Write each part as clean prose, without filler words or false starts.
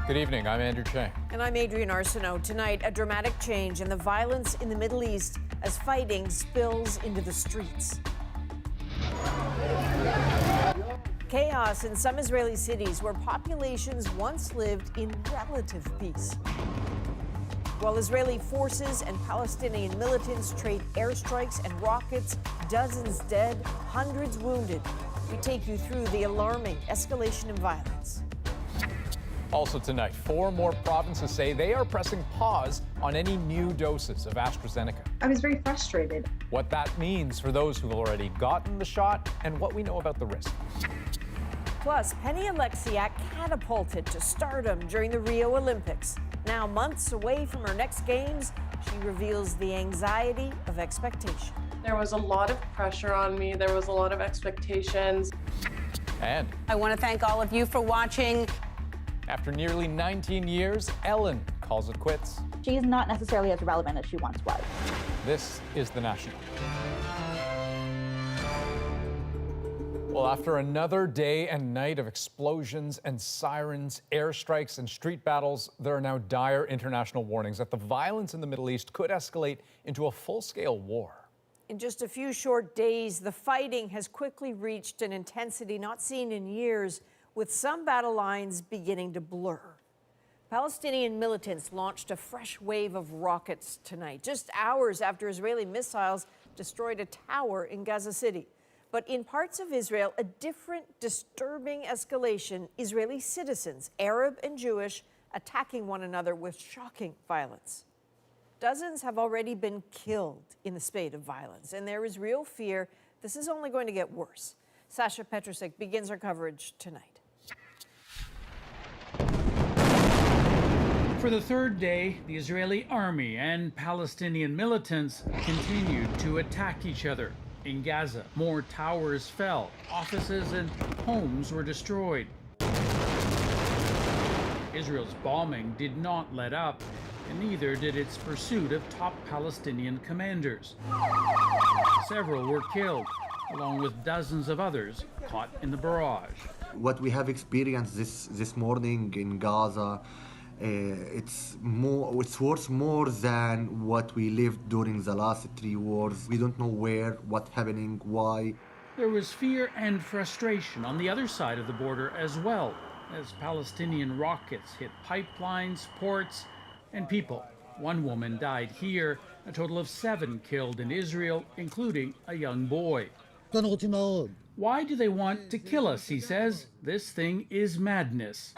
Good evening, I'm Andrew Chang. And I'm Adrienne Arsenault. Tonight, a dramatic change in the violence in the Middle East as fighting spills into the streets. Chaos in some Israeli cities where populations once lived in relative peace. While Israeli forces and Palestinian militants trade airstrikes and rockets, dozens dead, hundreds wounded. We take you through the alarming escalation in violence. Also tonight, 4 more provinces say they are pressing pause on any new doses of AstraZeneca. I was very frustrated. What that means for those who've already gotten the shot and what we know about the risk. Plus, Penny Oleksiak catapulted to stardom during the Rio Olympics. Now, months away from her next games, she reveals the anxiety of expectation. There was a lot of pressure on me. There was a lot of expectations. And I want to thank all of you for watching. after nearly 19 years, Ellen calls it quits. She's not necessarily as relevant as she once was. This is The National. Well, after another day and night of explosions and sirens, airstrikes and street battles, there are now dire international warnings that the violence in the Middle East could escalate into a full-scale war. In just a few short days, the fighting has quickly reached an intensity not seen in years, with some battle lines beginning to blur. Palestinian militants launched a fresh wave of rockets tonight, just hours after Israeli missiles destroyed a tower in Gaza City. But in parts of Israel, a different disturbing escalation: Israeli citizens, Arab and Jewish, attacking one another with shocking violence. Dozens have already been killed in the spate of violence, and there is real fear this is only going to get worse. Sasha Petrusek begins our coverage tonight. For the third day, the Israeli army and Palestinian militants continued to attack each other. In Gaza, more towers fell, offices and homes were destroyed. Israel's bombing did not let up, and neither did its pursuit of top Palestinian commanders. Several were killed, along with dozens of others caught in the barrage. What we have experienced this morning in Gaza, it's worth more than what we lived during the last 3 wars. We don't know where, what's happening, why. There was fear and frustration on the other side of the border as well, as Palestinian rockets hit pipelines, ports, and people. One woman died here, a total of 7 killed in Israel, including a young boy. Why do they want to kill us, he says. This thing is madness.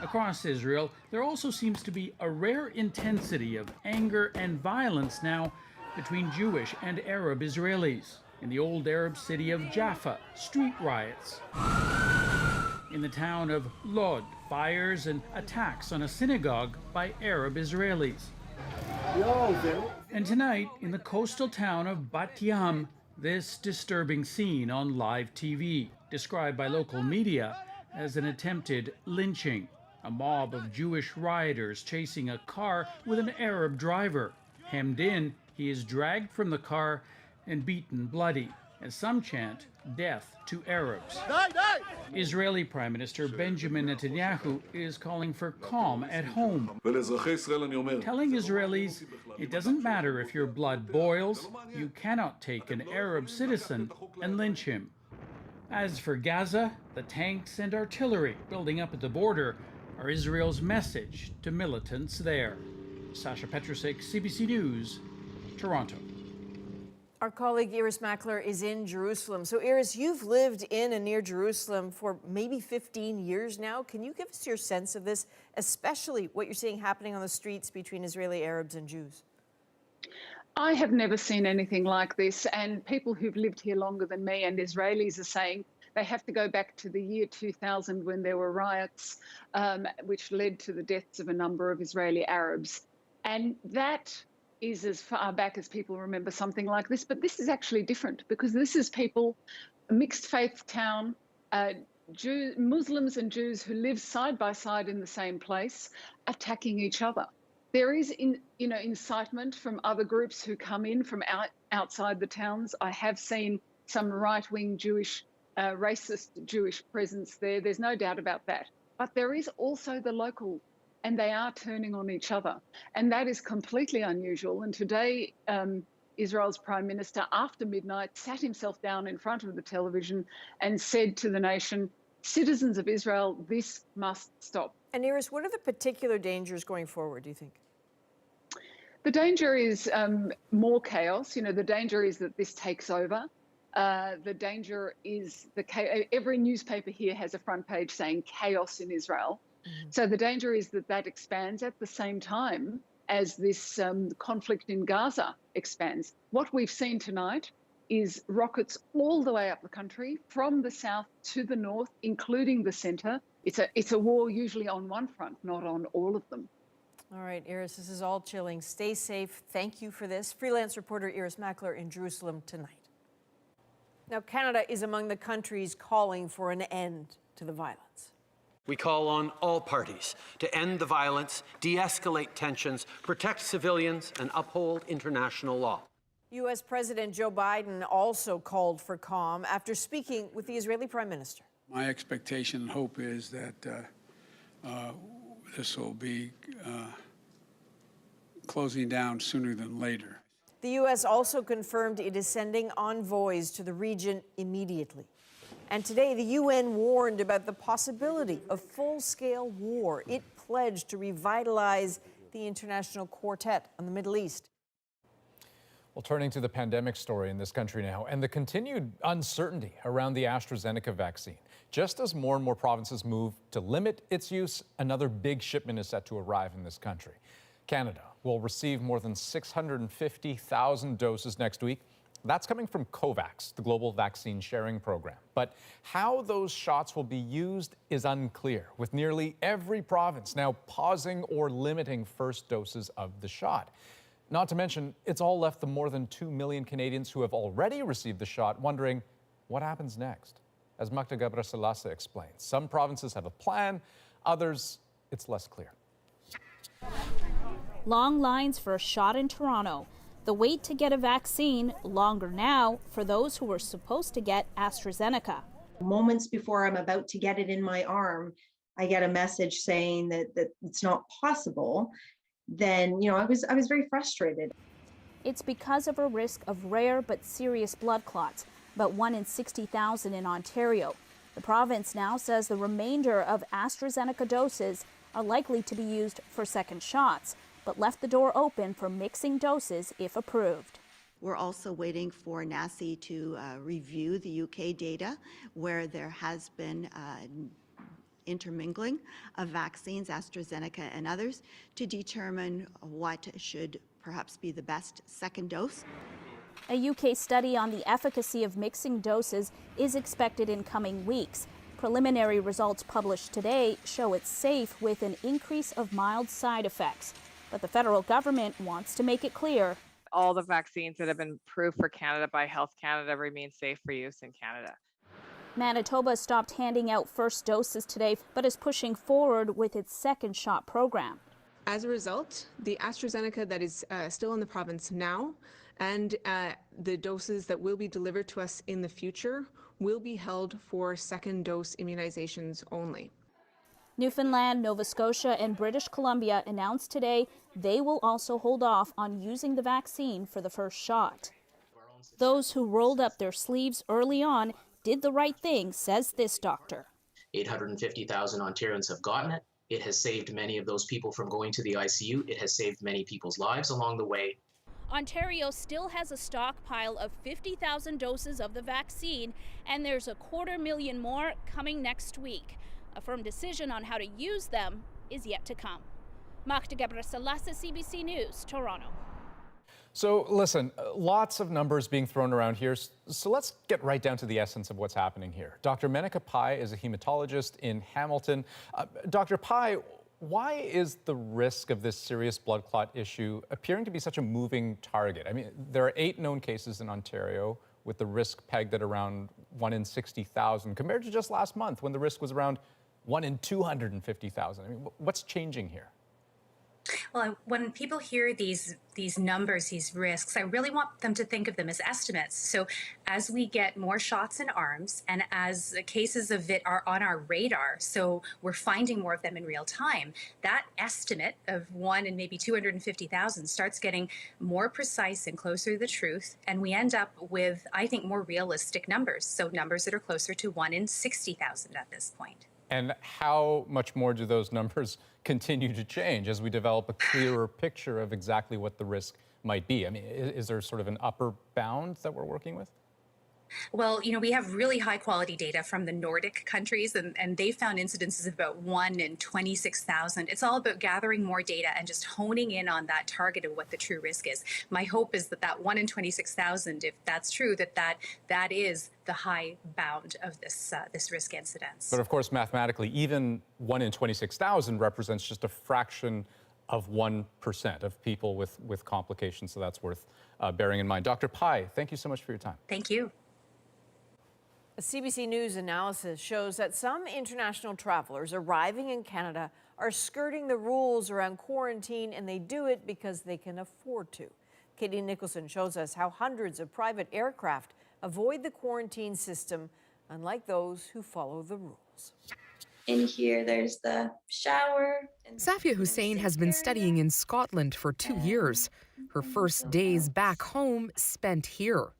Across Israel, there also seems to be a rare intensity of anger and violence now between Jewish and Arab Israelis. In the old Arab city of Jaffa, street riots. In the town of Lod, fires and attacks on a synagogue by Arab Israelis. And tonight, in the coastal town of Bat Yam, this disturbing scene on live TV, described by local media as an attempted lynching. A mob of Jewish rioters chasing a car with an Arab driver. Hemmed in, he is dragged from the car and beaten bloody, as some chant, "Death to Arabs." Israeli Prime Minister Benjamin Netanyahu is calling for calm at home, telling Israelis it doesn't matter if your blood boils, you cannot take an Arab citizen and lynch him. As for Gaza, the tanks and artillery building up at the border are Israel's message to militants there. Sasha Petrusek, CBC News, Toronto. Our colleague Iris Mackler is in Jerusalem. So Iris, you've lived in and near Jerusalem for maybe 15 years now. Can you give us your sense of this, especially what you're seeing happening on the streets between Israeli Arabs and Jews? I have never seen anything like this, and people who've lived here longer than me and Israelis are saying they have to go back to the year 2000 when there were riots, which led to the deaths of a number of Israeli Arabs. And that is as far back as people remember something like this. But this is actually different because this is people, a mixed faith town, Muslims and Jews who live side by side in the same place, attacking each other. There is incitement from other groups who come in from outside the towns. I have seen some right-wing Jewish, racist Jewish presence there. There's no doubt about that. but there is also the local, and they are turning on each other. And that is completely unusual. And today, Israel's Prime Minister, after midnight, sat himself down in front of the television and said to the nation, citizens of Israel, this must stop. And Iris, what are the particular dangers going forward, do you think? The danger is more chaos. You know, the danger is that this takes over. The danger is every newspaper here has a front page saying chaos in Israel. So the danger is that that expands at the same time as this conflict in Gaza expands. What we've seen tonight is rockets all the way up the country, from the south to the north, including the centre. It's a war usually on one front, not on all of them. All right, Iris, this is all chilling. Stay safe. Thank you for this. Freelance reporter Iris Mackler in Jerusalem tonight. Now, Canada is among the countries calling for an end to the violence. We call on all parties to end the violence, de-escalate tensions, protect civilians, and uphold international law. U.S. President Joe Biden also called for calm after speaking with the Israeli Prime Minister. My expectation and hope is that this will be closing down sooner than later. The U.S. also confirmed it is sending envoys to the region immediately. And today, the UN warned about the possibility of full-scale war. It pledged to revitalize the International Quartet on the Middle East. Well, turning to the pandemic story in this country now and the continued uncertainty around the AstraZeneca vaccine. Just as more and more provinces move to limit its use, another big shipment is set to arrive in this country. Canada will receive more than 650,000 doses next week. That's coming from COVAX, the global vaccine sharing program. But how those shots will be used is unclear, with nearly every province now pausing or limiting first doses of the shot. Not to mention, it's all left the more than 2 million Canadians who have already received the shot wondering what happens next. As Magda Gabrisalassi explains, some provinces have a plan, others, it's less clear. Long lines for a shot in Toronto. The wait to get a vaccine longer now for those who were supposed to get AstraZeneca. Moments before I'm about to get it in my arm, I get a message saying that it's not possible. Then, I was very frustrated. It's because of a risk of rare but serious blood clots, about 1 in 60,000 in Ontario. The province now says the remainder of AstraZeneca doses are likely to be used for second shots, but left the door open for mixing doses if approved. We're also waiting for NACI to review the UK data, where there has been intermingling of vaccines, AstraZeneca and others, to determine what should perhaps be the best second dose. A UK study on the efficacy of mixing doses is expected in coming weeks. Preliminary results published today show it's safe with an increase of mild side effects. But the federal government wants to make it clear all the vaccines that have been approved for Canada by Health Canada remain safe for use in Canada. Manitoba stopped handing out first doses today, but is pushing forward with its second shot program. As a result, the AstraZeneca that is still in the province now and the doses that will be delivered to us in the future will be held for second dose immunizations only. Newfoundland, Nova Scotia, and British Columbia announced today they will also hold off on using the vaccine for the first shot. Those who rolled up their sleeves early on did the right thing, says this doctor. 850,000 Ontarians have gotten it. It has saved many of those people from going to the ICU. It has saved many people's lives along the way. Ontario still has a stockpile of 50,000 doses of the vaccine, and there's 250,000 more coming next week. A firm decision on how to use them is yet to come. Magda Gabrisalassi, CBC News, Toronto. So listen, lots of numbers being thrown around here. So let's get right down to the essence of what's happening here. Dr. Menika Pai is a hematologist in Hamilton. Dr. Pai, why is the risk of this serious blood clot issue appearing to be such a moving target? I mean, there are 8 known cases in Ontario, with the risk pegged at around 1 in 60,000, compared to just last month when the risk was around 1 in 250,000. I mean, what's changing here? Well, when people hear these numbers, these risks, I really want them to think of them as estimates. So as we get more shots in arms and as cases of it are on our radar, so we're finding more of them in real time, that estimate of 1 in maybe 250,000 starts getting more precise and closer to the truth. And we end up with, I think, more realistic numbers. So numbers that are closer to 1 in 60,000 at this point. And how much more do those numbers continue to change as we develop a clearer picture of exactly what the risk might be? I mean, is there sort of an upper bound that we're working with? Well, we have really high quality data from the Nordic countries, and they found incidences of about 1 in 26,000. It's all about gathering more data and just honing in on that target of what the true risk is. My hope is that 1 in 26,000, if that's true, that is the high bound of this risk incidence. But of course, mathematically, even 1 in 26,000 represents just a fraction of 1% of people with complications. So that's worth bearing in mind. Dr. Pai, thank you so much for your time. Thank you. A CBC News analysis shows that some international travelers arriving in Canada are skirting the rules around quarantine, and they do it because they can afford to. Katie Nicholson shows us how hundreds of private aircraft avoid the quarantine system, unlike those who follow the rules. In here, there's the shower. Safia Hussein has been studying in Scotland for 2 years. Her first days back home spent here.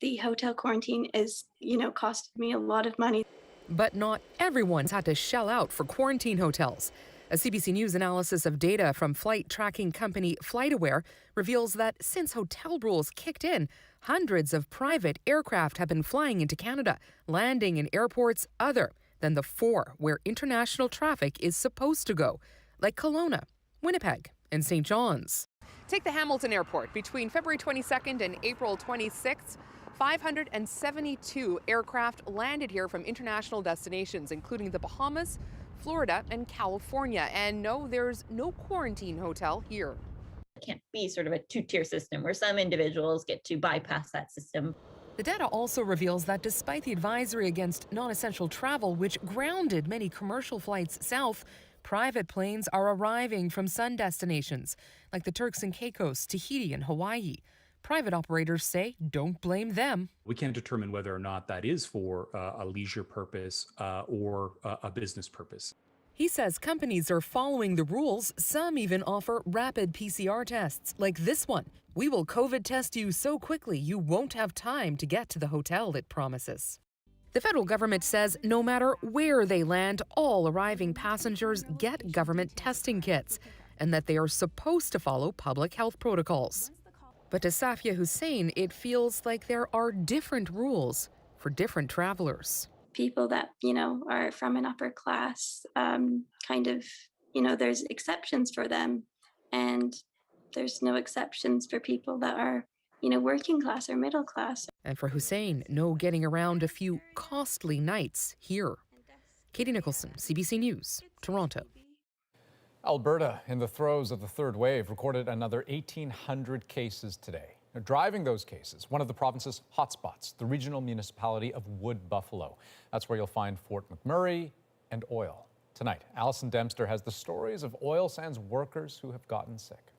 The hotel quarantine is, costed me a lot of money. But not everyone's had to shell out for quarantine hotels. A CBC News analysis of data from flight tracking company FlightAware reveals that since hotel rules kicked in, hundreds of private aircraft have been flying into Canada, landing in airports other than the 4 where international traffic is supposed to go, like Kelowna, Winnipeg, and St. John's. Take the Hamilton Airport. Between February 22nd and April 26th, 572 aircraft landed here from international destinations, including the Bahamas, Florida, and California. And no, there's no quarantine hotel here. It can't be sort of a two-tier system where some individuals get to bypass that system. The data also reveals that despite the advisory against non-essential travel, which grounded many commercial flights south, private planes are arriving from sun destinations like the Turks and Caicos, Tahiti, and Hawaii. Private operators say don't blame them. We can't determine whether or not that is for a leisure purpose or a business purpose. He says companies are following the rules. Some even offer rapid PCR tests, like this one. We will COVID test you so quickly you won't have time to get to the hotel, it promises. The federal government says no matter where they land, all arriving passengers get government testing kits, and that they are supposed to follow public health protocols. But to Safia Hussein, it feels like there are different rules for different travelers. People that, are from an upper class, there's exceptions for them. And there's no exceptions for people that are, working class or middle class. And for Hussein, no getting around a few costly nights here. Katie Nicholson, CBC News, Toronto. Alberta, in the throes of the third wave, recorded another 1,800 cases today. Now, driving those cases, one of the province's hotspots, the regional municipality of Wood Buffalo. That's where you'll find Fort McMurray and oil. Tonight, Alison Dempster has the stories of oil sands workers who have gotten sick.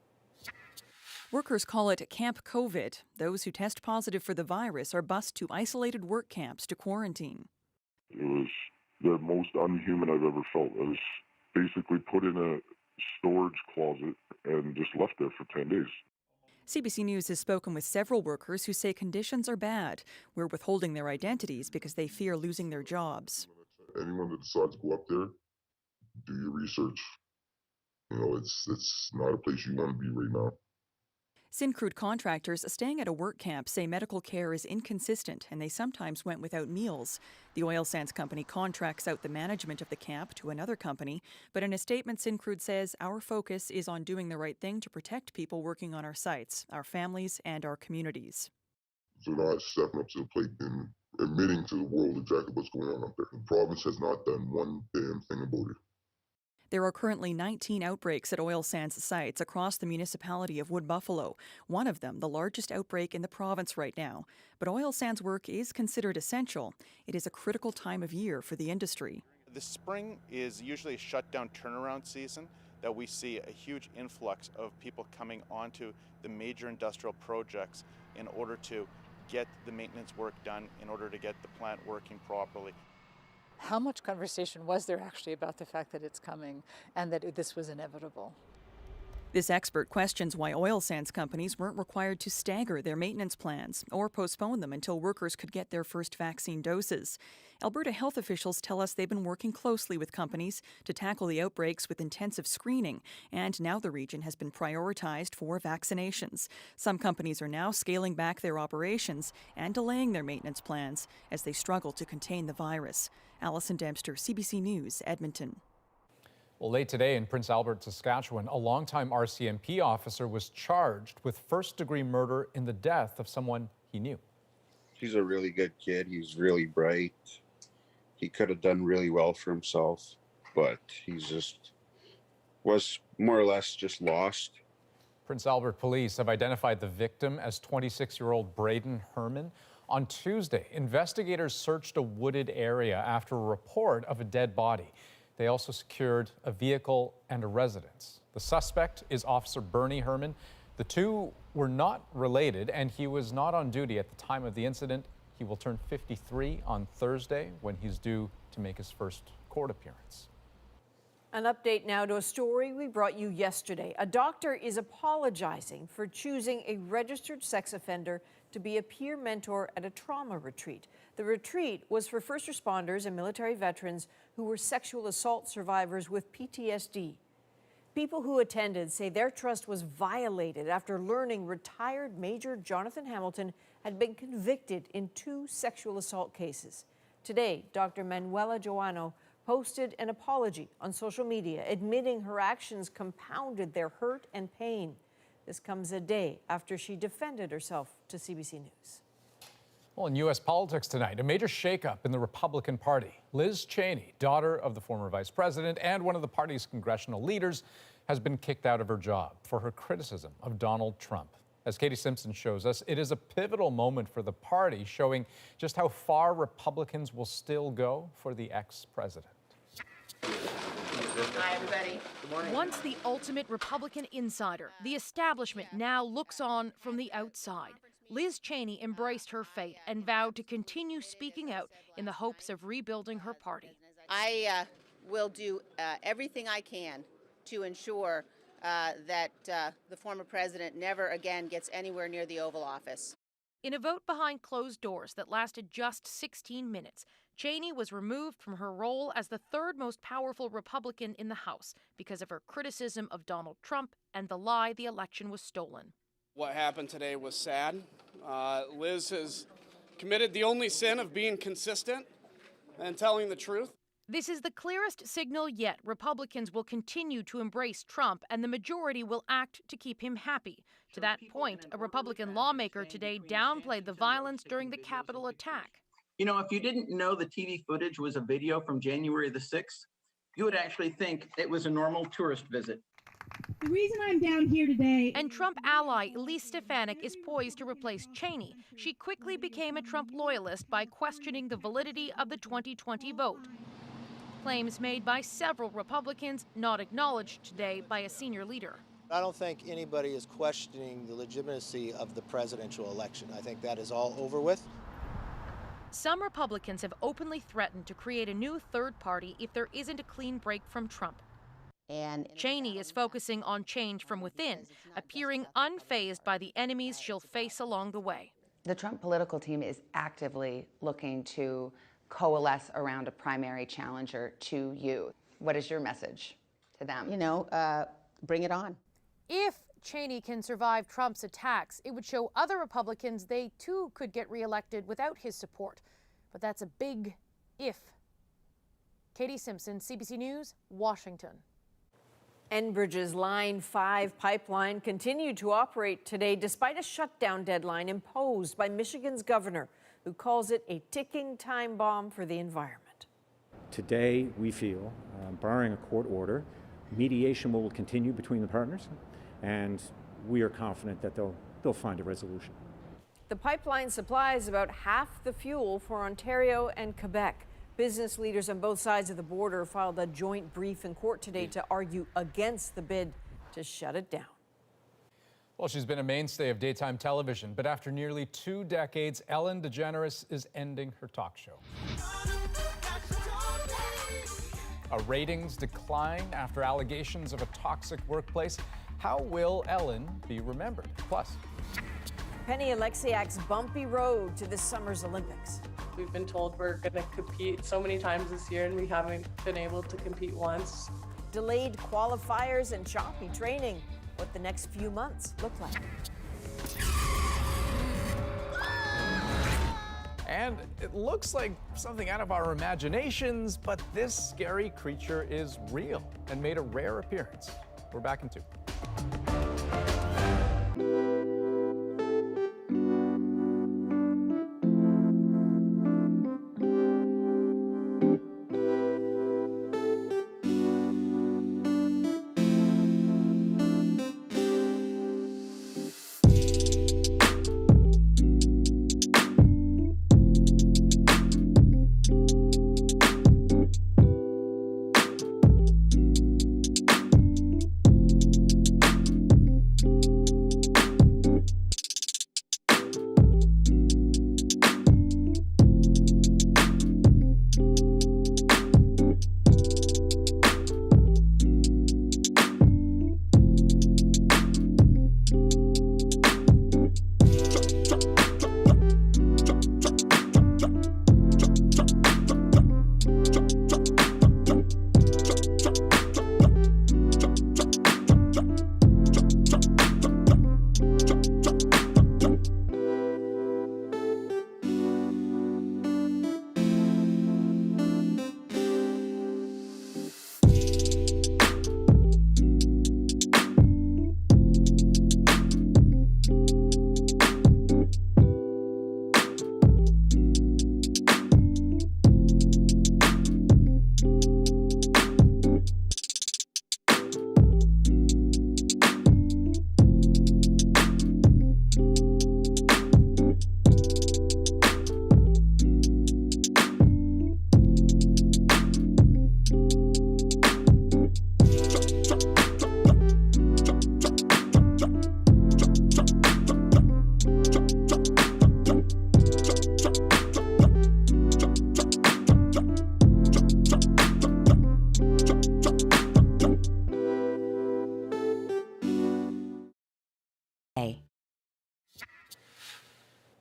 Workers call it Camp COVID. Those who test positive for the virus are bused to isolated work camps to quarantine. It was the most unhuman I've ever felt. I was basically put in a storage closet and just left there for 10 days. CBC News has spoken with several workers who say conditions are bad. We're withholding their identities because they fear losing their jobs. Anyone that decides to go up there, do your research. It's not a place you want to be right now. Syncrude contractors staying at a work camp say medical care is inconsistent and they sometimes went without meals. The oil sands company contracts out the management of the camp to another company, but in a statement, Syncrude says our focus is on doing the right thing to protect people working on our sites, our families, and our communities. So not stepping up to the plate and admitting to the world exactly what's going on up there. The province has not done one damn thing about it. There are currently 19 outbreaks at oil sands sites across the municipality of Wood Buffalo, one of them the largest outbreak in the province right now. But oil sands work is considered essential. It is a critical time of year for the industry. The spring is usually a shutdown turnaround season that we see a huge influx of people coming onto the major industrial projects in order to get the maintenance work done, in order to get the plant working properly. How much conversation was there actually about the fact that it's coming and that this was inevitable? This expert questions why oil sands companies weren't required to stagger their maintenance plans or postpone them until workers could get their first vaccine doses. Alberta health officials tell us they've been working closely with companies to tackle the outbreaks with intensive screening, and now the region has been prioritized for vaccinations. Some companies are now scaling back their operations and delaying their maintenance plans as they struggle to contain the virus. Alison Dempster, CBC News, Edmonton. Well, late today in Prince Albert, Saskatchewan, a longtime RCMP officer was charged with first-degree murder in the death of someone he knew. He's a really good kid. He's really bright. He could have done really well for himself, but he just was more or less just lost. Prince Albert police have identified the victim as 26-year-old Braden Herman. On Tuesday, investigators searched a wooded area after a report of a dead body. They also secured a vehicle and a residence. The suspect is Officer Bernie Herman. The two were not related, and he was not on duty at the time of the incident. He will turn 53 on Thursday when he's due to make his first court appearance. An update now to a story we brought you yesterday. A doctor is apologizing for choosing a registered sex offender to be a peer mentor at a trauma retreat. The retreat was for first responders and military veterans who were sexual assault survivors with PTSD. People who attended say their trust was violated after learning retired Major Jonathan Hamilton had been convicted in 2 sexual assault cases. Today, Dr. Manuela Joano posted an apology on social media, admitting her actions compounded their hurt and pain. This comes a day after she defended herself to CBC News. Well, in U.S. politics tonight, a major shakeup in the Republican Party. Liz Cheney, daughter of the former vice president and one of the party's congressional leaders, has been kicked out of her job for her criticism of Donald Trump. As Katie Simpson shows us, it is a pivotal moment for the party, showing just how far Republicans will still go for the ex-president. Hi, everybody. Good morning. Once the ultimate Republican insider, the establishment now looks on from the outside. Liz Cheney embraced her fate and vowed to continue speaking out in the hopes of rebuilding her party. I will do everything I can to ensure that the former president never again gets anywhere near the Oval Office. In a vote behind closed doors that lasted just 16 minutes, Cheney was removed from her role as the 3rd most powerful Republican in the House because of her criticism of Donald Trump and the lie the election was stolen. What happened today was sad. Liz has committed the only sin of being consistent and telling the truth. This is the clearest signal yet. Republicans will continue to embrace Trump, and the majority will act to keep him happy. To that point, a Republican lawmaker today downplayed the violence during the Capitol attack. You know, if you didn't know the TV footage was a video from January the 6th, you would actually think it was a normal tourist visit. The reason I'm down here today... And Trump ally Elise Stefanik is poised to replace Cheney. She quickly became a Trump loyalist by questioning the validity of the 2020 vote. Claims made by several Republicans, not acknowledged today by a senior leader. I don't think anybody is questioning the legitimacy of the presidential election. I think that is all over with. Some Republicans have openly threatened to create a new third party if there isn't a clean break from Trump. And Cheney is focusing on change from within, appearing unfazed by the enemies she'll face along the way. The Trump political team is actively looking to coalesce around a primary challenger to you. What is your message to them? You know, bring it on. If Cheney can survive Trump's attacks, it would show other Republicans they too could get reelected without his support. But that's a big if. Katie Simpson, CBC News, Washington. Enbridge's Line 5 pipeline continued to operate today despite a shutdown deadline imposed by Michigan's governor, who calls it a ticking time bomb for the environment. Today, we feel, barring a court order, mediation will continue between the partners, and we are confident that they'll find a resolution. The pipeline supplies about half the fuel for Ontario and Quebec. Business leaders on both sides of the border filed a joint brief in court today to argue against the bid to shut it down. Well, she's been a mainstay of daytime television, but after nearly 2 decades, Ellen DeGeneres is ending her talk show. A ratings decline after allegations of a toxic workplace. How will Ellen be remembered? Plus, Penny Oleksiak's bumpy road to this summer's Olympics. We've been told we're going to compete so many times this year, and we haven't been able to compete once. Delayed qualifiers and choppy training. What the next few months look like. and it looks like something out of our imaginations, but this scary creature is real and made a rare appearance. We're back in 2.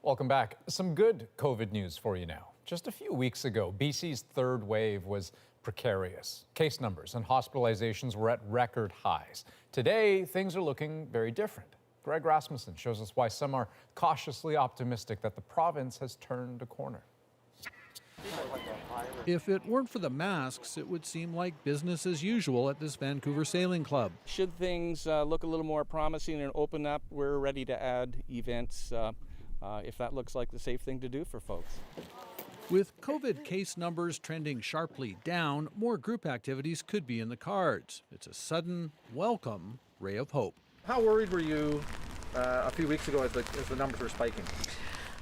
Welcome back. Some good COVID news for you now. Just a few weeks ago, BC's third wave was precarious. Case numbers and hospitalizations were at record highs. Today, things are looking very different. Greg Rasmussen shows us why some are cautiously optimistic that the province has turned a corner. If it weren't for the masks, it would seem like business as usual at this Vancouver Sailing Club. Should things look a little more promising and open up, we're ready to add events if that looks like the safe thing to do for folks. With COVID case numbers trending sharply down, more group activities could be in the cards. It's a sudden, welcome ray of hope. How worried were you a few weeks ago as the numbers were spiking?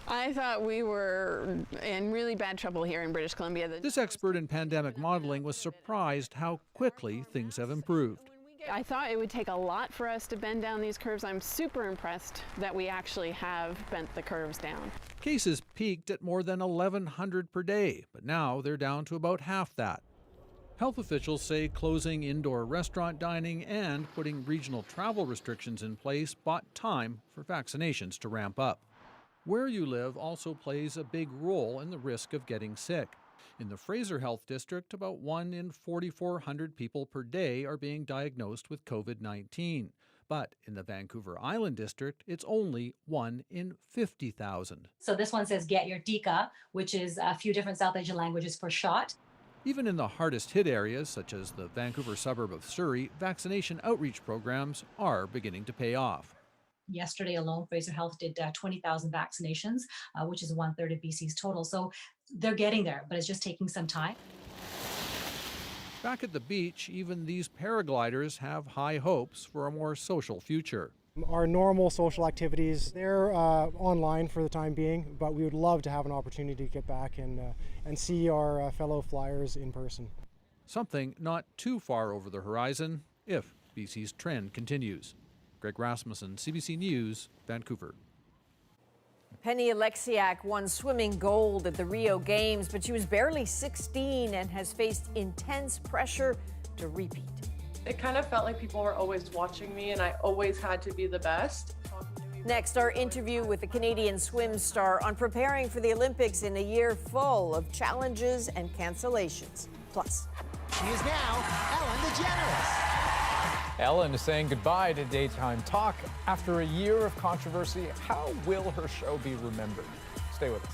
I thought we were in really bad trouble here in British Columbia. This expert in pandemic modeling was surprised how quickly things have improved. I thought it would take a lot for us to bend down these curves. I'm super impressed that we actually have bent the curves down. Cases peaked at more than 1,100 per day, but now they're down to about half that. Health officials say closing indoor restaurant dining and putting regional travel restrictions in place bought time for vaccinations to ramp up. Where you live also plays a big role in the risk of getting sick. In the Fraser Health District, about 1 in 4,400 people per day are being diagnosed with COVID-19. But in the Vancouver Island District, it's only 1 in 50,000. So this one says get your Dika, which is a few different South Asian languages for shot. Even in the hardest hit areas, such as the Vancouver suburb of Surrey, vaccination outreach programs are beginning to pay off. Yesterday alone, Fraser Health did 20,000 vaccinations, which is 1/3 of BC's total. So they're getting there, but it's just taking some time. Back at the beach, even these paragliders have high hopes for a more social future. Our normal social activities, they're online for the time being, but we would love to have an opportunity to get back and see our fellow Flyers in person. Something not too far over the horizon if BC's trend continues. Greg Rasmussen, CBC News, Vancouver. Penny Oleksiak won swimming gold at the Rio Games, but she was barely 16 and has faced intense pressure to repeat. It kind of felt like people were always watching me and I always had to be the best. Next, our interview with the Canadian swim star on preparing for the Olympics in a year full of challenges and cancellations. Plus, she is now Ellen DeGeneres. Ellen is saying goodbye to daytime talk. After a year of controversy, how will her show be remembered? Stay with us.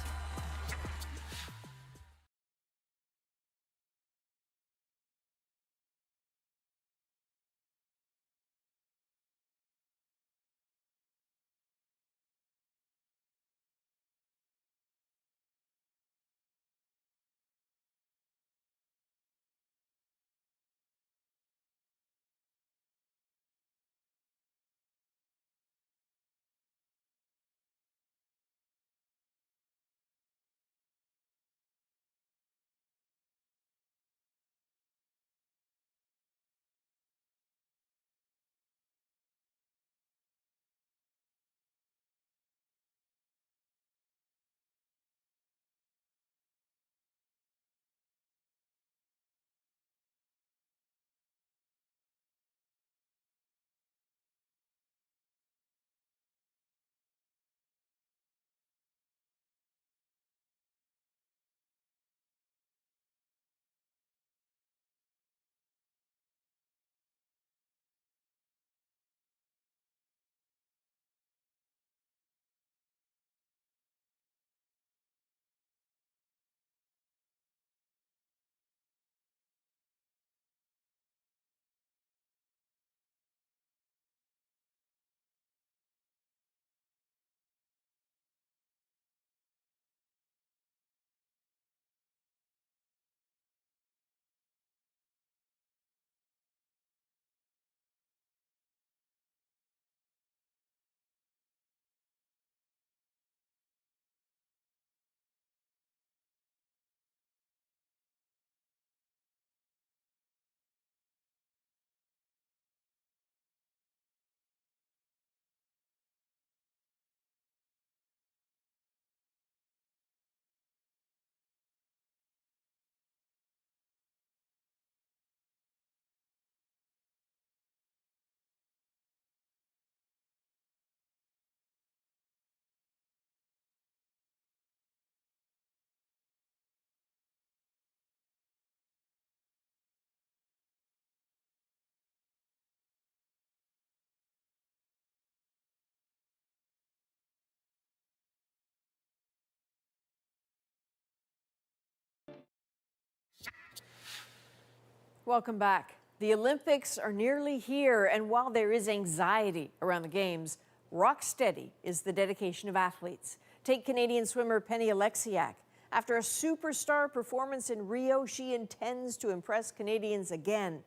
Welcome back. The Olympics are nearly here, and while there is anxiety around the Games, rock steady is the dedication of athletes. Take Canadian swimmer Penny Oleksiak. After a superstar performance in Rio, she intends to impress Canadians again,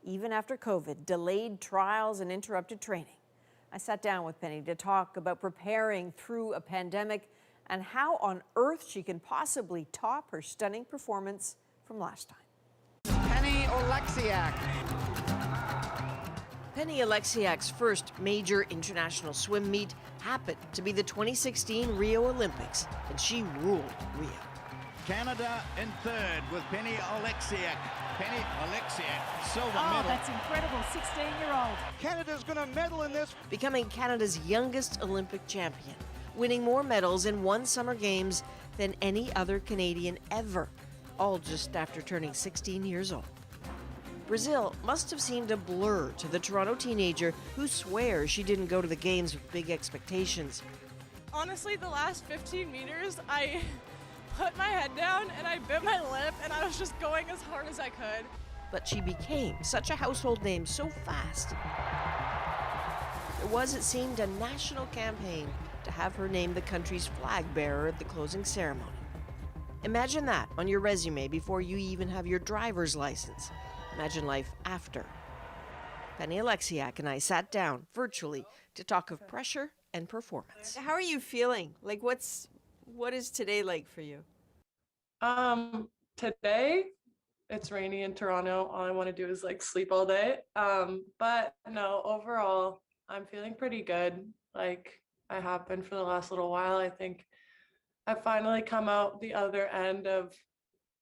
even after COVID delayed trials and interrupted training. I sat down with Penny to talk about preparing through a pandemic and how on earth she can possibly top her stunning performance from last time. Penny Oleksiak. Penny Oleksiak's first major international swim meet happened to be the 2016 Rio Olympics, and she ruled Rio. Canada in third with Penny Oleksiak. Penny Oleksiak, silver medal. That's incredible, 16-year-old. Canada's going to medal in this. Becoming Canada's youngest Olympic champion, winning more medals in one Summer Games than any other Canadian ever, all just after turning 16 years old. Brazil must have seemed a blur to the Toronto teenager who swears she didn't go to the Games with big expectations. Honestly, the last 15 meters, I put my head down and I bit my lip and I was just going as hard as I could. But she became such a household name so fast. There was, it seemed, a national campaign to have her named the country's flag bearer at the closing ceremony. Imagine that on your resume before you even have your driver's license. Imagine life after. Penny Oleksiak and I sat down virtually to talk of pressure and performance. How are you feeling? Like, what is today like for you? Today it's rainy in Toronto. All I want to do is like sleep all day. But no, overall, I'm feeling pretty good. Like I have been for the last little while. I think I've finally come out the other end of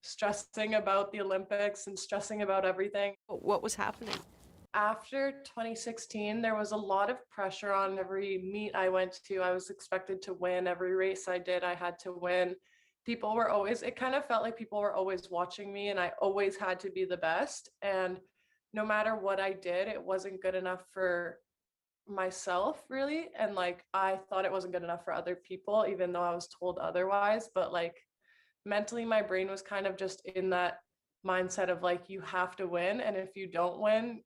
stressing about the Olympics and stressing about everything. What was happening? After 2016, there was a lot of pressure on every meet I went to. I was expected to win. Every race I did, I had to win. People were always, it kind of felt like people were always watching me and I always had to be the best. And no matter what I did, it wasn't good enough for myself really. And like, I thought it wasn't good enough for other people, even though I was told otherwise. But like mentally, my brain was kind of just in that mindset of like, you have to win. And if you don't win,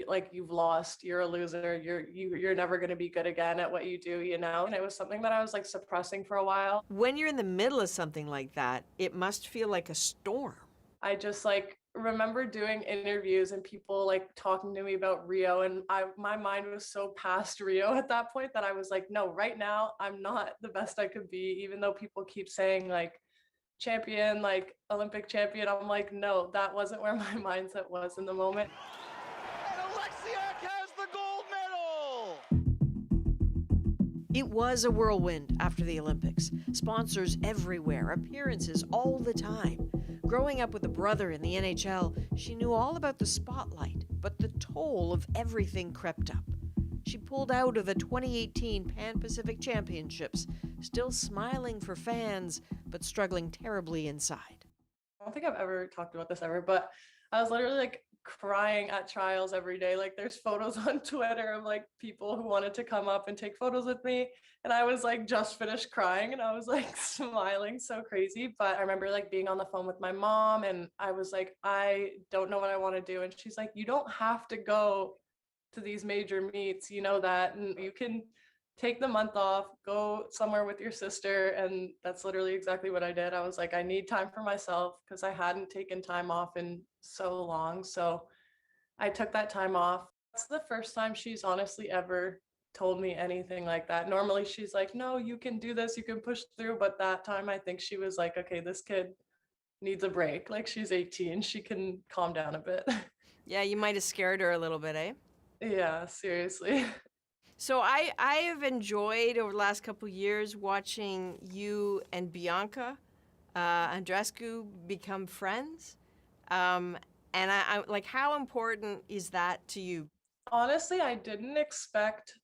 like you've lost, you're a loser, you're never going to be good again at what you do, you know. And it was something that I was like suppressing for a while. When you're in the middle of something like that, it must feel like a storm. I just like remember doing interviews and people like talking to me about Rio, and my mind was so past Rio at that point that I was like, no, right now I'm not the best I could be, even though people keep saying like champion, like Olympic champion. I'm like, no, that wasn't where my mindset was in the moment. Oleksiak has the gold medal! It was a whirlwind after the Olympics. Sponsors everywhere, appearances all the time. Growing up with a brother in the NHL, she knew all about the spotlight, but the toll of everything crept up. She pulled out of the 2018 Pan-Pacific Championships, still smiling for fans, but struggling terribly inside. I don't think I've ever talked about this ever, but I was literally like crying at trials every day. Like there's photos on Twitter of like people who wanted to come up and take photos with me. And I was like just finished crying and I was like smiling so crazy. But I remember like being on the phone with my mom and I was like, I don't know what I want to do. And she's like, you don't have to go to these major meets, you know that, and you can take the month off, go somewhere with your sister. And that's literally exactly what I did. I was like, I need time for myself because I hadn't taken time off in so long. So I took that time off. That's the first time she's honestly ever told me anything like that. Normally she's like, no, you can do this, you can push through. But that time I think she was like, okay, this kid needs a break. Like she's 18, she can calm down a bit. Yeah, you might have scared her a little bit, eh? Yeah, seriously. So I have enjoyed over the last couple of years watching you and Bianca Andreescu become friends. And I like, how important is that to you? Honestly, I didn't expect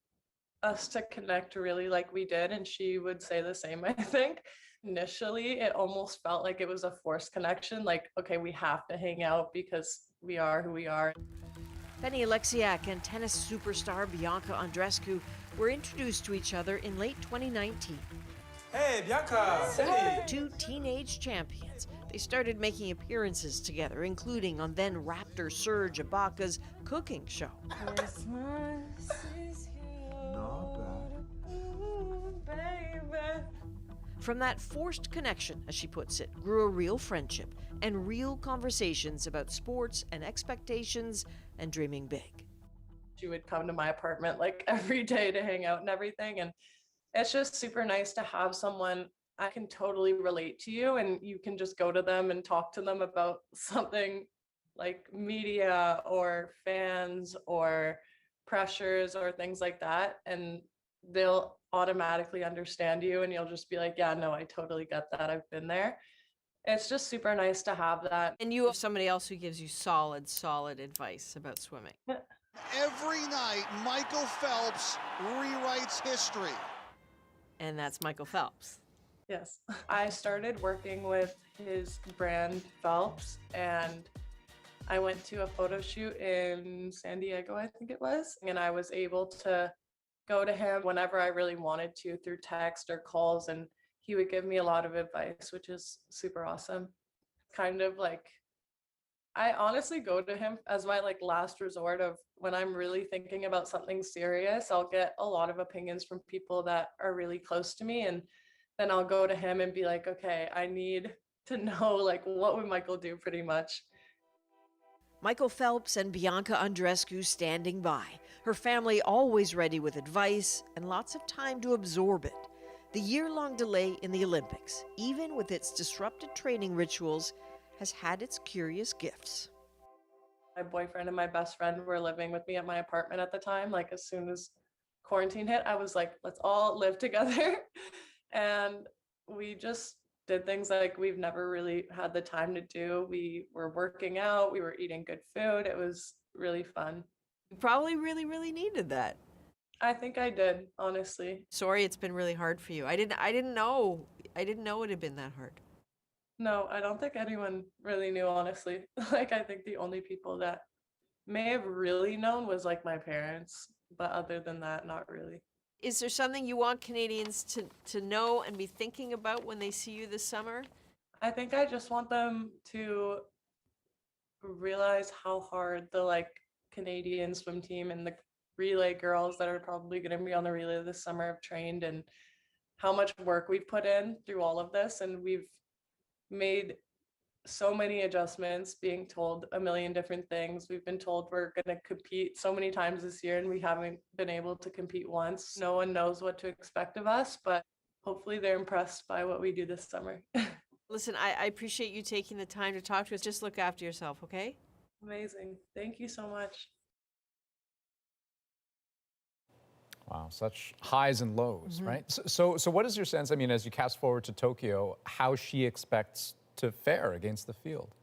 us to connect really like we did, and she would say the same, I think. Initially, it almost felt like it was a forced connection, like, okay, we have to hang out because we are who we are. Penny Oleksiak and tennis superstar Bianca Andreescu were introduced to each other in late 2019. Hey, Bianca! Hey. Two teenage champions. They started making appearances together, including on then Raptor Serge Ibaka's cooking show. From that forced connection, as she puts it, grew a real friendship and real conversations about sports and expectations and dreaming big. She would come to my apartment like every day to hang out and everything. And it's just super nice to have someone I can totally relate to you and you can just go to them and talk to them about something like media or fans or pressures or things like that. And they'll automatically understand you and you'll just be like, yeah, no, I totally get that. I've been there. It's just super nice to have that. And you have somebody else who gives you solid advice about swimming. Every night, Michael Phelps rewrites history. And that's Michael Phelps. Yes. I started working with his brand Phelps and I went to a photo shoot in San Diego, I think it was, and I was able to go to him whenever I really wanted to through text or calls, and he would give me a lot of advice, which is super awesome. Kind of like, I honestly go to him as my like last resort of when I'm really thinking about something serious. I'll get a lot of opinions from people that are really close to me, and then I'll go to him and be like, okay, I need to know like what would Michael do pretty much. Michael Phelps and Bianca Andreescu standing by. Her family always ready with advice and lots of time to absorb it. The year-long delay in the Olympics, even with its disrupted training rituals, has had its curious gifts. My boyfriend and my best friend were living with me at my apartment at the time. Like as soon as quarantine hit, I was like, let's all live together. And we just did things like we've never really had the time to do. We were working out, we were eating good food. It was really fun. You probably really needed that. I think I did, honestly. Sorry, it's been really hard for you. I didn't know it had been that hard. No, I don't think anyone really knew, honestly. Like, I think the only people that may have really known was like my parents, but other than that, not really. Is there something you want Canadians to know and be thinking about when they see you this summer? I think I just want them to realize how hard the Canadian swim team and the relay girls that are probably going to be on the relay this summer have trained, and how much work we've put in through all of this. And we've made so many adjustments, being told a million different things. We've been told we're going to compete so many times this year and we haven't been able to compete once. No one knows what to expect of us, but hopefully they're impressed by what we do this summer. Listen, I appreciate you taking the time to talk to us. Just look after yourself, okay? Amazing. Thank you so much. Wow, such highs and lows, right? So what is your sense, I mean, as you cast forward to Tokyo, how she expects to fare against the field?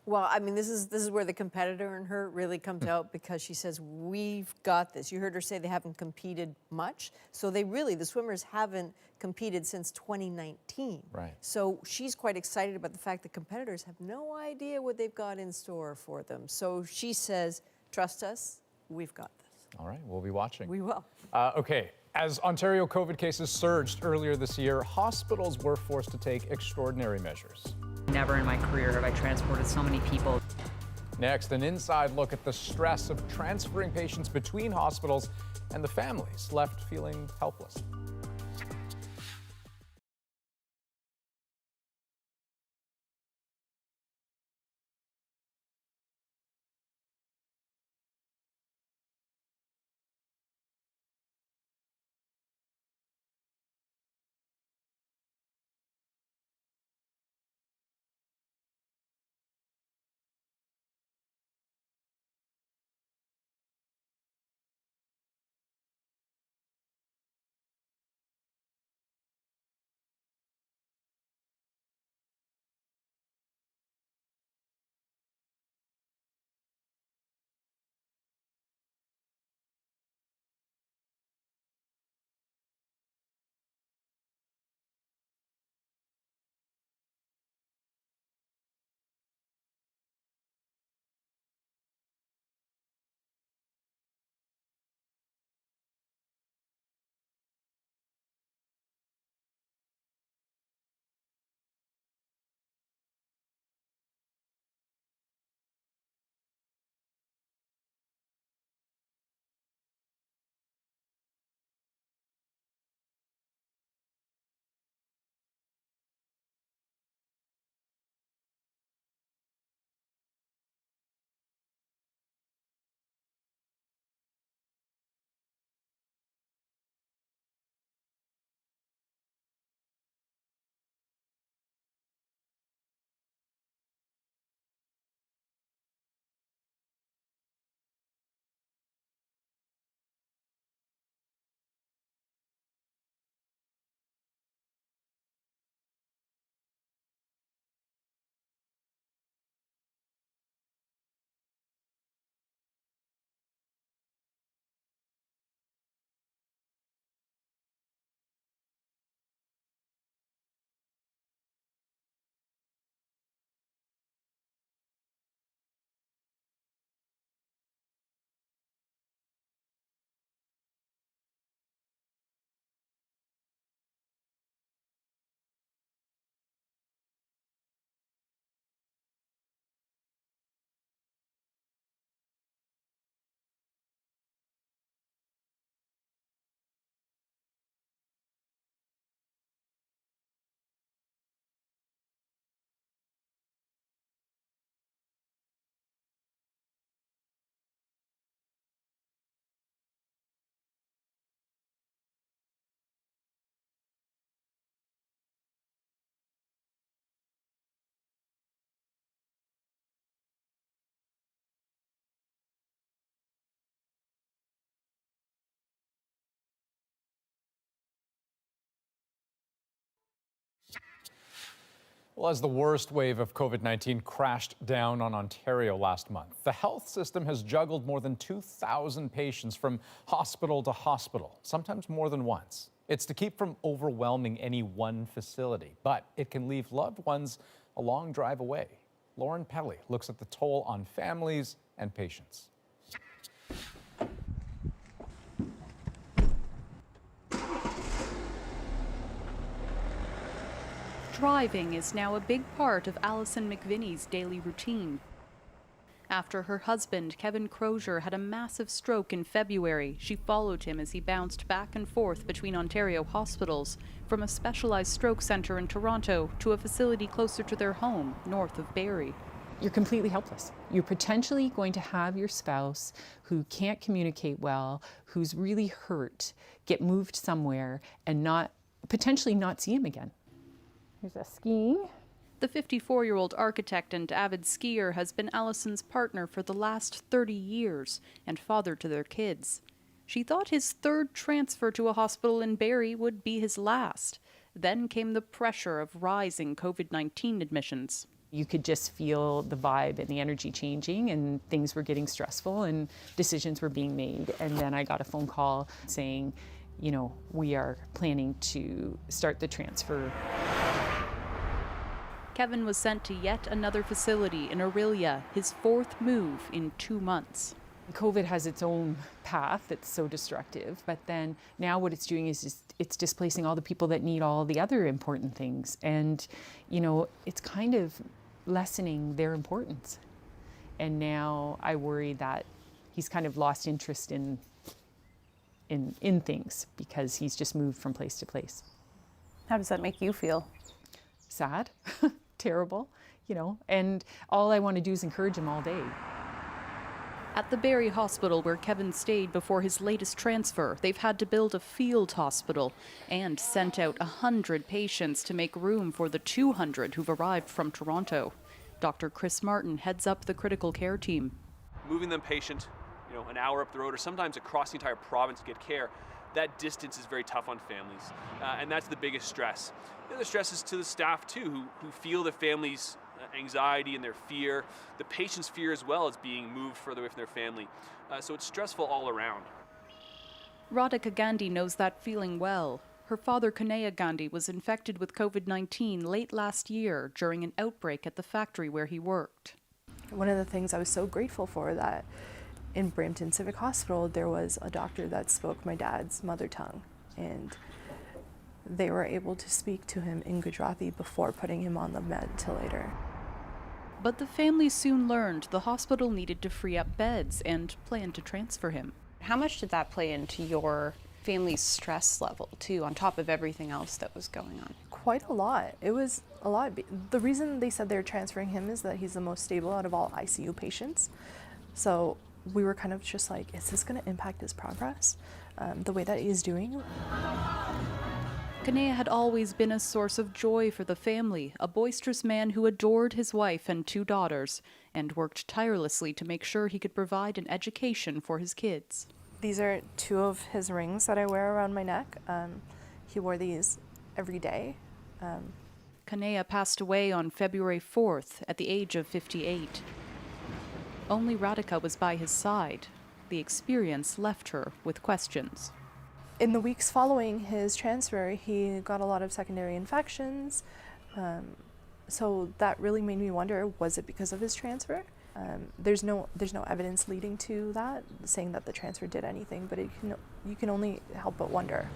Well, I mean, this is where the competitor in her really comes out, because she says, we've got this. You heard her say they haven't competed much. So the swimmers haven't competed since 2019. Right. So she's quite excited about the fact that competitors have no idea what they've got in store for them. So she says, trust us, we've got this. All right, we'll be watching. We will. Okay, as Ontario COVID cases surged earlier this year, hospitals were forced to take extraordinary measures. Never in my career have I transported so many people. Next, an inside look at the stress of transferring patients between hospitals and the families left feeling helpless. Well, as the worst wave of COVID-19 crashed down on Ontario last month, the health system has juggled more than 2,000 patients from hospital to hospital, sometimes more than once. It's to keep from overwhelming any one facility, but it can leave loved ones a long drive away. Lauren Pelly looks at the toll on families and patients. Driving is now a big part of Alison McVinney's daily routine. After her husband, Kevin Crozier, had a massive stroke in February, she followed him as he bounced back and forth between Ontario hospitals, from a specialized stroke centre in Toronto to a facility closer to their home, north of Barrie. You're completely helpless. You're potentially going to have your spouse who can't communicate well, who's really hurt, get moved somewhere and potentially not see him again. Here's a skiing. The 54-year-old architect and avid skier has been Alison's partner for the last 30 years and father to their kids. She thought his third transfer to a hospital in Barrie would be his last. Then came the pressure of rising COVID-19 admissions. You could just feel the vibe and the energy changing, and things were getting stressful and decisions were being made. And then I got a phone call saying, you know, we are planning to start the transfer. Kevin was sent to yet another facility in Orillia, his fourth move in 2 months. COVID has its own path that's so destructive, but then now what it's doing is just, it's displacing all the people that need all the other important things. And, you know, it's kind of lessening their importance. And now I worry that he's kind of lost interest in things because he's just moved from place to place. How does that make you feel? Sad, terrible, you know, and all I want to do is encourage him all day. At the Barrie Hospital where Kevin stayed before his latest transfer, they've had to build a field hospital and sent out 100 patients to make room for the 200 who've arrived from Toronto. Dr. Chris Martin heads up the critical care team. Moving them patient, you know, an hour up the road or sometimes across the entire province to get care, that distance is very tough on families, and that's the biggest stress. The other stress is to the staff too, who feel the families' anxiety and their fear. The patient's fear as well as being moved further away from their family. So it's stressful all around. Radhika Gandhi knows that feeling well. Her father, Kanaya Gandhi, was infected with COVID-19 late last year during an outbreak at the factory where he worked. One of the things I was so grateful for that in Brampton Civic Hospital, there was a doctor that spoke my dad's mother tongue, and they were able to speak to him in Gujarati before putting him on the ventilator. But the family soon learned the hospital needed to free up beds and planned to transfer him. How much did that play into your family's stress level, too, on top of everything else that was going on? Quite a lot. It was a lot. The reason they said they're transferring him is that he's the most stable out of all ICU patients. So we were kind of just like, is this going to impact his progress, the way that he's doing? Kanaya had always been a source of joy for the family, a boisterous man who adored his wife and 2 daughters, and worked tirelessly to make sure he could provide an education for his kids. These are 2 of his rings that I wear around my neck. He wore these every day. Kanaya passed away on February 4th at the age of 58. Only Radhika was by his side. The experience left her with questions. In the weeks following his transfer, he got a lot of secondary infections. So that really made me wonder, was it because of his transfer? There's no evidence leading to that, saying that the transfer did anything, but you can only help but wonder.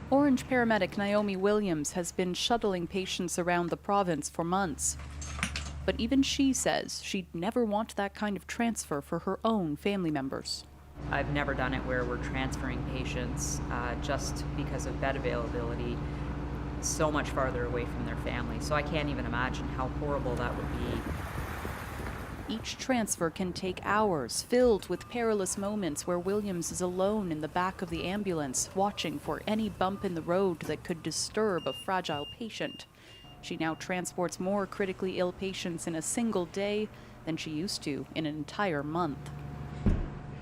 Orange paramedic Naomi Williams has been shuttling patients around the province for months. But even she says she'd never want that kind of transfer for her own family members. I've never done it where we're transferring patients just because of bed availability so much farther away from their family. So I can't even imagine how horrible that would be. Each transfer can take hours, filled with perilous moments where Williams is alone in the back of the ambulance, watching for any bump in the road that could disturb a fragile patient. She now transports more critically ill patients in a single day than she used to in an entire month.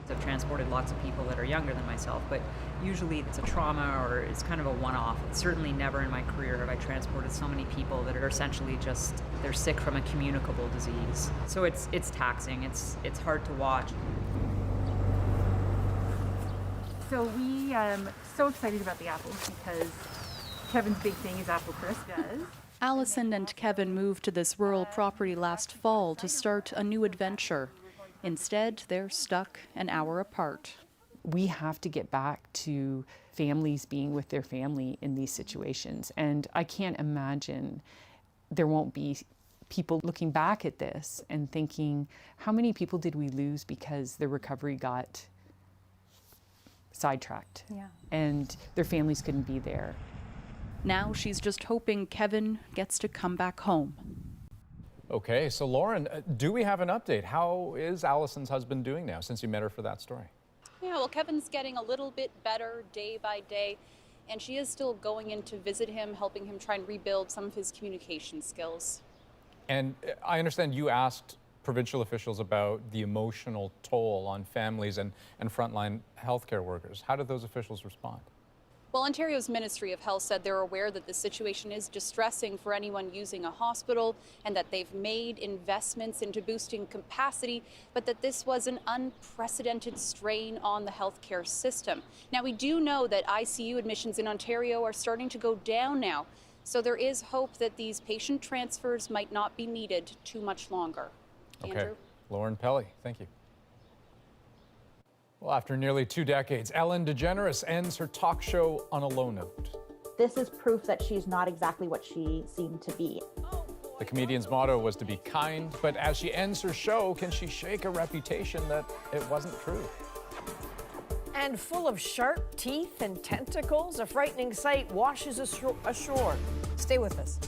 I've transported lots of people that are younger than myself, but Usually it's a trauma or it's kind of a one-off. Certainly never in my career have I transported so many people that are essentially just, they're sick from a communicable disease. So it's taxing, it's hard to watch. So we so excited about the apples because Kevin's big thing is apple crisp. Allison and Kevin moved to this rural property last fall to start a new adventure. Instead, they're stuck an hour apart. We have to get back to families being with their family in these situations. And I can't imagine there won't be people looking back at this and thinking, how many people did we lose because their recovery got sidetracked? Yeah. And their families couldn't be there. Now she's just hoping Kevin gets to come back home. Okay, so Lauren, do we have an update? How is Allison's husband doing now since you met her for that story? Yeah, well, Kevin's getting a little bit better day by day, and she is still going in to visit him, helping him try and rebuild some of his communication skills. And I understand you asked provincial officials about the emotional toll on families and frontline healthcare workers. How did those officials respond? Well, Ontario's Ministry of Health said they're aware that the situation is distressing for anyone using a hospital and that they've made investments into boosting capacity, but that this was an unprecedented strain on the healthcare system. Now, we do know that ICU admissions in Ontario are starting to go down now, so there is hope that these patient transfers might not be needed too much longer. Okay, Andrew? Lauren Pelly, thank you. Well, after nearly 2 decades, Ellen DeGeneres ends her talk show on a low note. This is proof that she's not exactly what she seemed to be. The comedian's motto was to be kind, but as she ends her show, can she shake a reputation that it wasn't true? And full of sharp teeth and tentacles, a frightening sight washes ashore. Stay with us.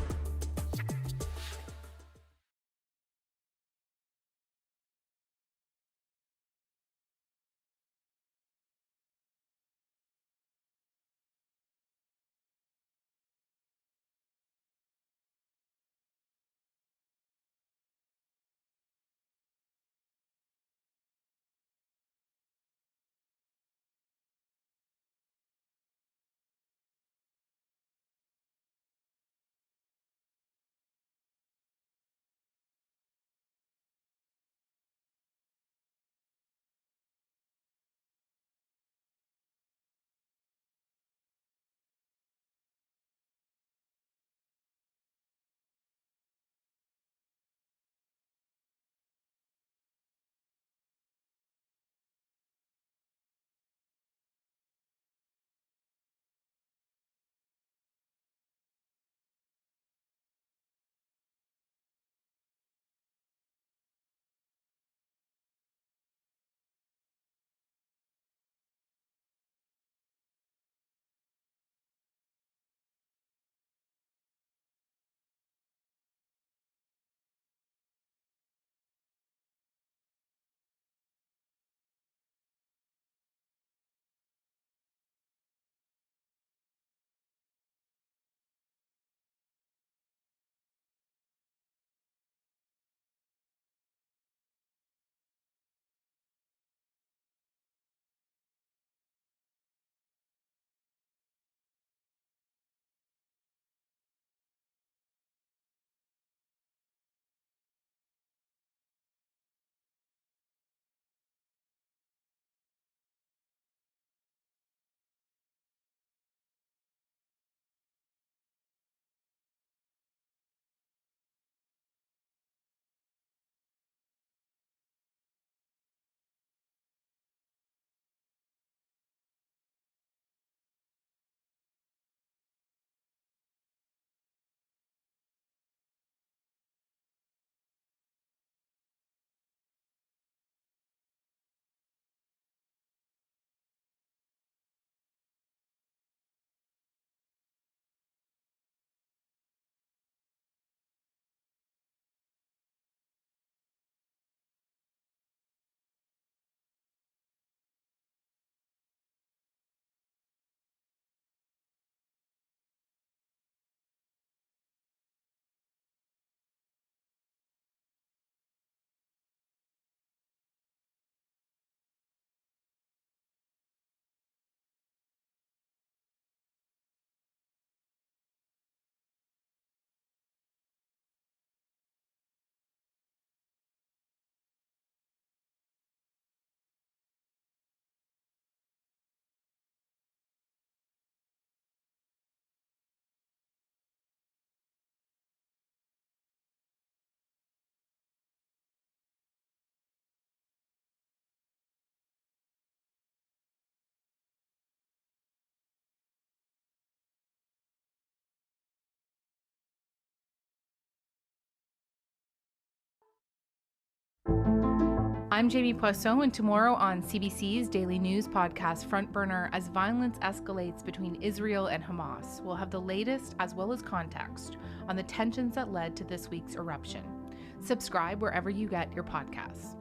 I'm Jamie Poisson, and tomorrow on CBC's daily news podcast Front Burner, as violence escalates between Israel and Hamas, we'll have the latest as well as context on the tensions that led to this week's eruption. Subscribe wherever you get your podcasts.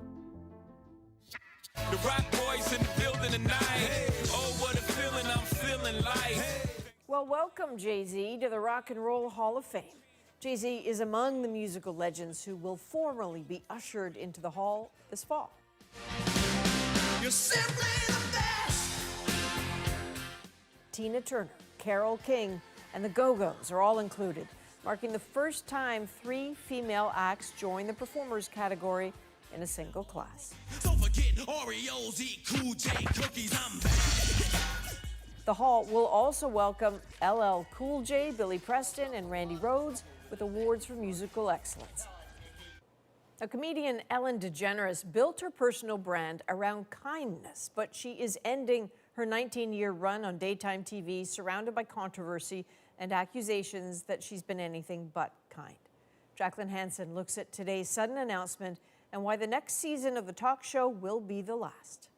The rock boys in the building tonight. Oh, what a feeling I'm feeling like. Well, welcome, Jay-Z, to the Rock and Roll Hall of Fame. Jay-Z is among the musical legends who will formally be ushered into the hall this fall. You're simply the best. Tina Turner, Carole King, and the Go-Go's are all included, marking the first time 3 female acts join the performers category in a single class. Don't forget Oreos, eat Cool J cookies, I'm back. The hall will also welcome LL Cool J, Billy Preston, and Randy Rhoads with awards for musical excellence. Now, comedian Ellen DeGeneres built her personal brand around kindness, but she is ending her 19-year run on daytime TV surrounded by controversy and accusations that she's been anything but kind. Jacqueline Hansen looks at today's sudden announcement and why the next season of the talk show will be the last.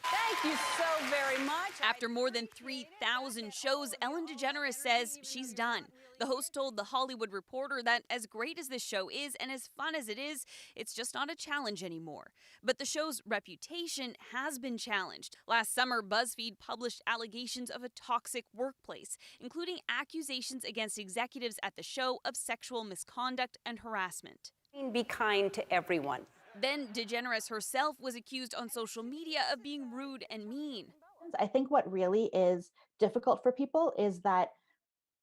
Thank you so very much. After more than 3,000 shows, Ellen DeGeneres says she's done. The host told The Hollywood Reporter that as great as this show is and as fun as it is, it's just not a challenge anymore. But the show's reputation has been challenged. Last summer, BuzzFeed published allegations of a toxic workplace, including accusations against executives at the show of sexual misconduct and harassment. Be kind to everyone. Then DeGeneres herself was accused on social media of being rude and mean. I think what really is difficult for people is that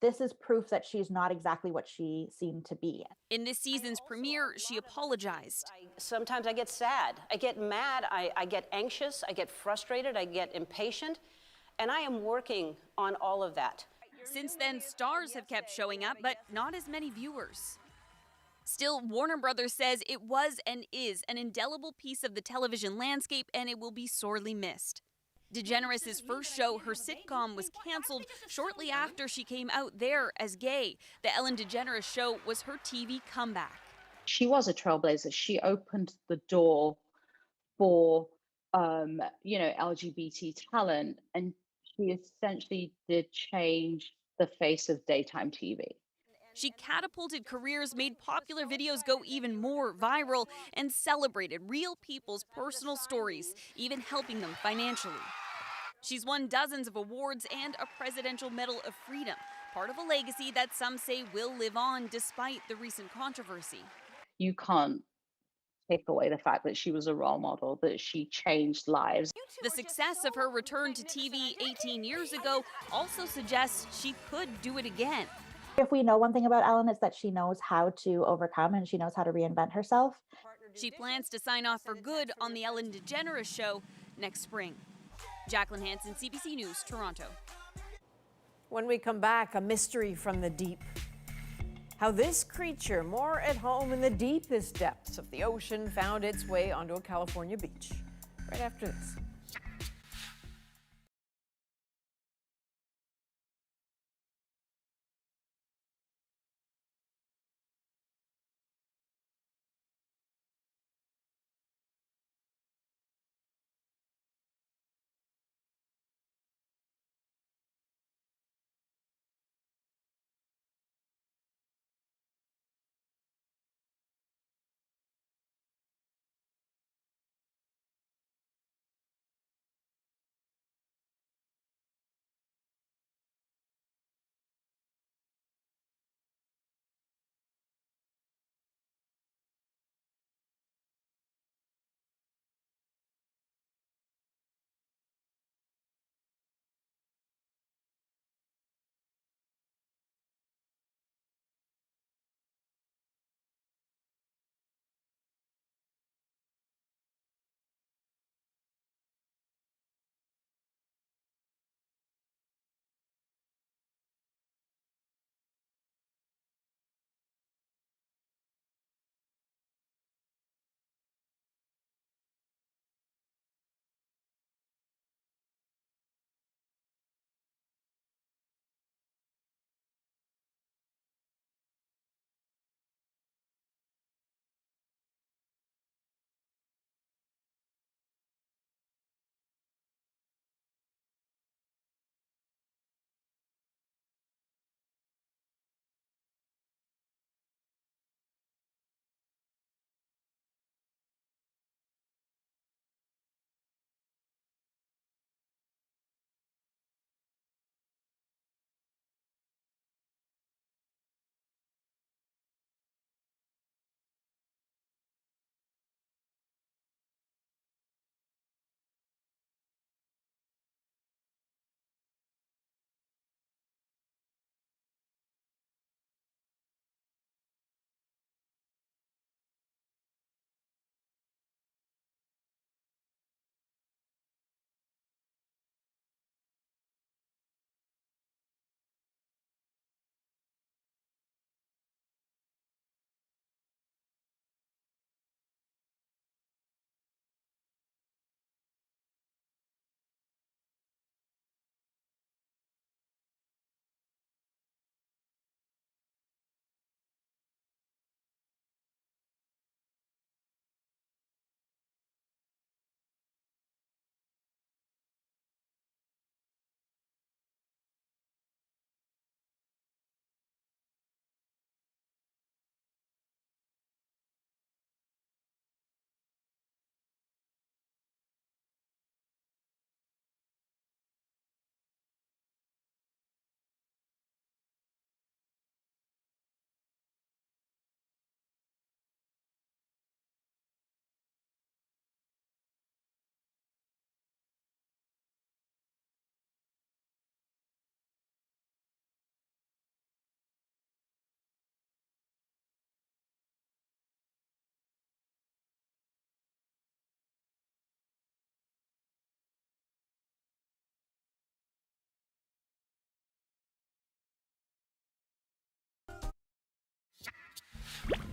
this is proof that she's not exactly what she seemed to be. In this season's premiere, she apologized. Sometimes I get sad, I get mad, I get anxious, I get frustrated, I get impatient, and I am working on all of that. Since then, stars have kept showing up, but not as many viewers. Still, Warner Brothers says it was and is an indelible piece of the television landscape, and it will be sorely missed. DeGeneres' first show, her sitcom, was canceled shortly after she came out there as gay. The Ellen DeGeneres Show was her TV comeback. She was a trailblazer. She opened the door for, LGBT talent, and she essentially did change the face of daytime TV. She catapulted careers, made popular videos go even more viral, and celebrated real people's personal stories, even helping them financially. She's won dozens of awards and a Presidential Medal of Freedom, part of a legacy that some say will live on despite the recent controversy. You can't take away the fact that she was a role model, that she changed lives. The success of her return to TV 18 years ago also suggests she could do it again. If we know one thing about Ellen, it's that she knows how to overcome and she knows how to reinvent herself. She plans to sign off for good on the Ellen DeGeneres Show next spring. Jacqueline Hansen, CBC News, Toronto. When we come back, a mystery from the deep. How this creature, more at home in the deepest depths of the ocean, found its way onto a California beach. Right after this.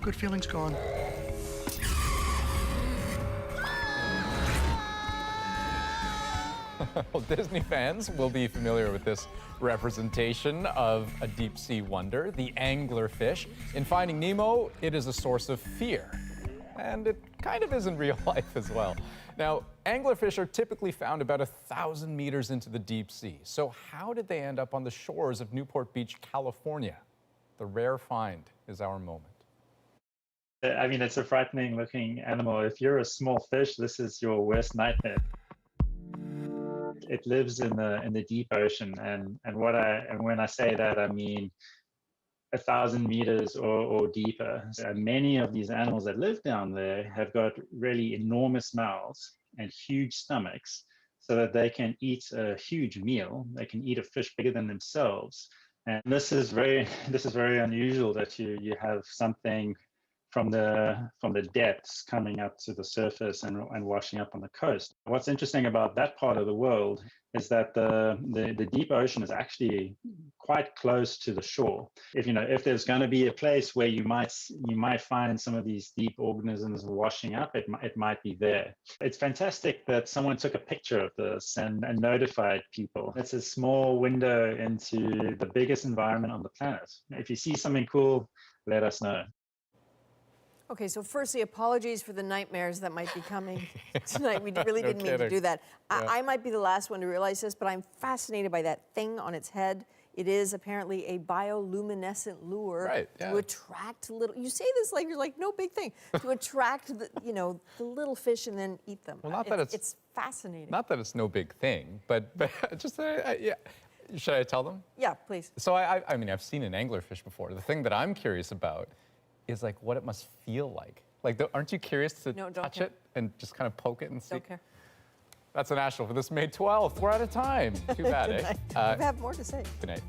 good feeling's gone. Well, Disney fans will be familiar with this representation of a deep sea wonder, the anglerfish. In Finding Nemo, it is a source of fear. And it kind of is in real life as well. Now, anglerfish are typically found about 1,000 meters into the deep sea. So how did they end up on the shores of Newport Beach, California? The rare find is our moment. I mean, it's a frightening looking animal. If you're a small fish, this is your worst nightmare. It lives in the deep ocean, and when I say that, I mean 1,000 meters or deeper. Many of these animals that live down there have got really enormous mouths and huge stomachs, so that they can eat a huge meal. They can eat a fish bigger than themselves, and this is very unusual that you have something from the depths coming up to the surface and washing up on the coast. What's interesting about that part of the world is that the deep ocean is actually quite close to the shore. If there's going to be a place where you might find some of these deep organisms washing up, it might be there. It's fantastic that someone took a picture of this and notified people. It's a small window into the biggest environment on the planet. If you see something cool, let us know. Okay, so firstly, apologies for the nightmares that might be coming tonight. We really No didn't mean to kidding. do that. Yeah. I might be the last one to realize this, but I'm fascinated by that thing on its head. It is apparently a bioluminescent lure to attract little. You say this like you're like no big thing to attract the little fish and then eat them. Well, not that it's fascinating. Not that it's no big thing, but just yeah. Should I tell them? Yeah, please. So I mean, I've seen an anglerfish before. The thing that I'm curious about is like what it must feel like. Like, aren't you curious to touch it and just kind of poke it and see? Don't care. That's a national for this May 12th. We're out of time. Too bad, eh? I have more to say. Good night.